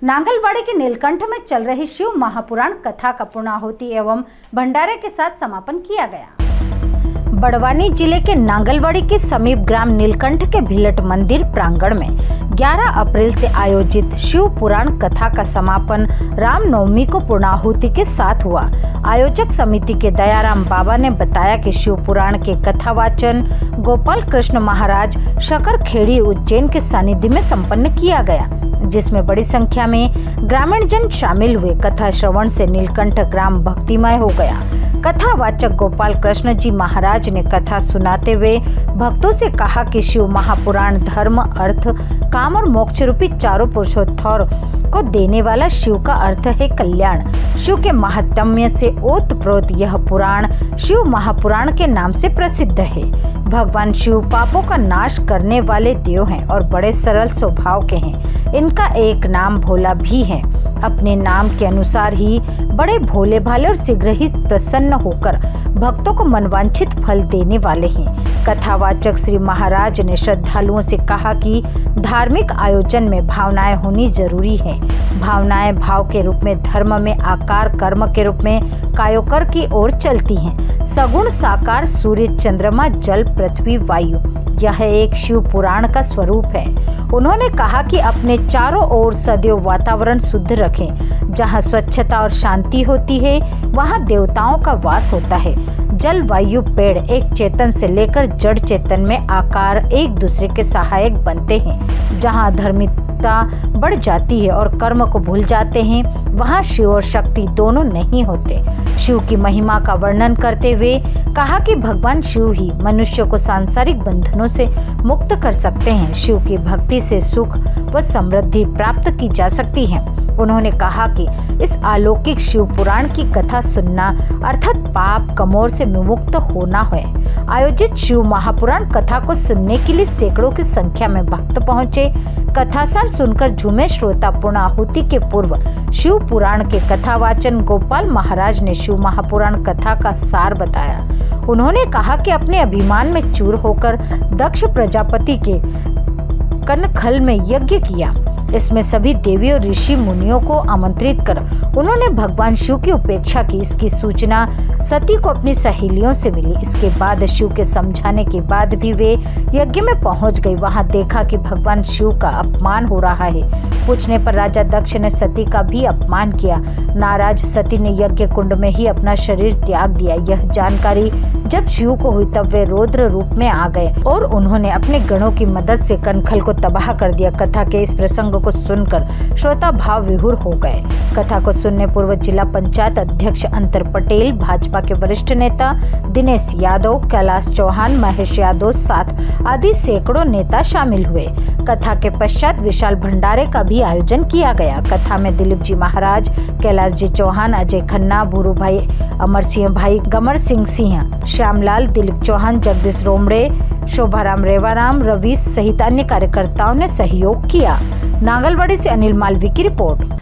नांगलवाड़ी के नीलकंठ में चल रही शिव महापुराण कथा का पूर्णाहुति एवं भंडारे के साथ समापन किया गया। बड़वानी जिले के नांगलवाड़ी के समीप ग्राम नीलकंठ के भिलट मंदिर प्रांगण में 11 अप्रैल से आयोजित शिव पुराण कथा का समापन रामनवमी को पूर्णाहुति के साथ हुआ। आयोजक समिति के दयाराम बाबा ने बताया कि शिव पुराण के कथावाचन गोपाल कृष्ण महाराज शकरखेड़ी उज्जैन के सानिध्य में संपन्न किया गया, जिसमें बड़ी संख्या में ग्रामीण जन शामिल हुए। कथा श्रवण से नीलकंठ ग्राम भक्तिमय हो गया। कथावाचक गोपाल कृष्ण जी महाराज ने कथा सुनाते हुए भक्तों से कहा कि शिव महापुराण धर्म, अर्थ, काम और मोक्ष रूपी चारों पुरुषोत्तर को देने वाला शिव का अर्थ है कल्याण। शिव के महात्म्य से ओतप्रोत यह पुराण शिव महापुराण के नाम से प्रसिद्ध है। भगवान शिव पापों का नाश करने वाले देव हैं और बड़े सरल स्वभाव के हैं। इनका एक नाम भोला भी है। अपने नाम के अनुसार ही बड़े भोले भाले और शीघ्र ही प्रसन्न होकर भक्तों को मनवांछित फल देने वाले हैं। कथावाचक श्री महाराज ने श्रद्धालुओं से कहा कि धार्मिक आयोजन में भावनाएं होनी जरूरी है। भावनाएं भाव के रूप में धर्म में, आकार कर्म के रूप में कायोकर की ओर चलती हैं। सगुण साकार सूर्य, चंद्रमा, जल, पृथ्वी, वायु, यह एक शिव पुराण का स्वरूप है। उन्होंने कहा कि अपने चारों ओर सदैव वातावरण शुद्ध रखें। जहाँ स्वच्छता और शांति होती है वहाँ देवताओं का वास होता है। जल, वायु, पेड़ एक चेतन से लेकर जड़ चेतन में आकार एक दूसरे के सहायक बनते हैं। जहाँ धार्मिकता बढ़ जाती है और कर्म को भूल जाते हैं, वहाँ शिव और शक्ति दोनों नहीं होते। शिव की महिमा का वर्णन करते हुए कहा कि भगवान शिव ही मनुष्य को सांसारिक बंधनों से मुक्त कर सकते हैं। शिव की भक्ति से सुख व समृद्धि प्राप्त की जा सकती है। उन्होंने कहा कि इस अलौकिक शिव पुराण की कथा सुनना अर्थात पाप कमोर से विमुक्त होना है। आयोजित शिव महापुराण कथा को सुनने के लिए सैकड़ों की संख्या में भक्त पहुंचे। कथासार सुनकर झूमे श्रोता। पूर्णाहुति के पूर्व शिव पुराण के कथावाचन गोपाल महाराज ने शिव महापुराण कथा का सार बताया। उन्होंने कहा कि अपने अभिमान में चूर होकर दक्ष प्रजापति के कनखल में यज्ञ किया। इसमें सभी देवी और ऋषि मुनियों को आमंत्रित कर उन्होंने भगवान शिव की उपेक्षा की। इसकी सूचना सती को अपनी सहेलियों से मिली। इसके बाद शिव के समझाने के बाद भी वे यज्ञ में पहुंच गई। वहां देखा कि भगवान शिव का अपमान हो रहा है। पूछने पर राजा दक्ष ने सती का भी अपमान किया। नाराज सती ने यज्ञ कुंड में ही अपना शरीर त्याग दिया। यह जानकारी जब शिव को हुई तब वे रौद्र रूप में आ गए और उन्होंने अपने गणों की मदद से कनखल को तबाह कर दिया। कथा के इस प्रसंग को सुनकर श्रोता भाव विहुर हो गए। कथा को सुनने पूर्व जिला पंचायत अध्यक्ष अंतर पटेल, भाजपा के वरिष्ठ नेता दिनेश यादव, कैलाश चौहान, महेश यादव साथ आदि सैकड़ों नेता शामिल हुए। कथा के पश्चात विशाल भंडारे का भी आयोजन किया गया। कथा में दिलीप जी महाराज, कैलाश जी चौहान, अजय खन्ना, भूरू भाई, अमर सिंह भाई, गमर सिंह सिंह, श्यामलाल, दिलीप चौहान, जगदीश रोमड़े, शोभाराम रेवाराम, रवि सहित अन्य कार्यकर्ताओं ने सहयोग किया। नांगलवाड़ी से अनिल मालवी की रिपोर्ट।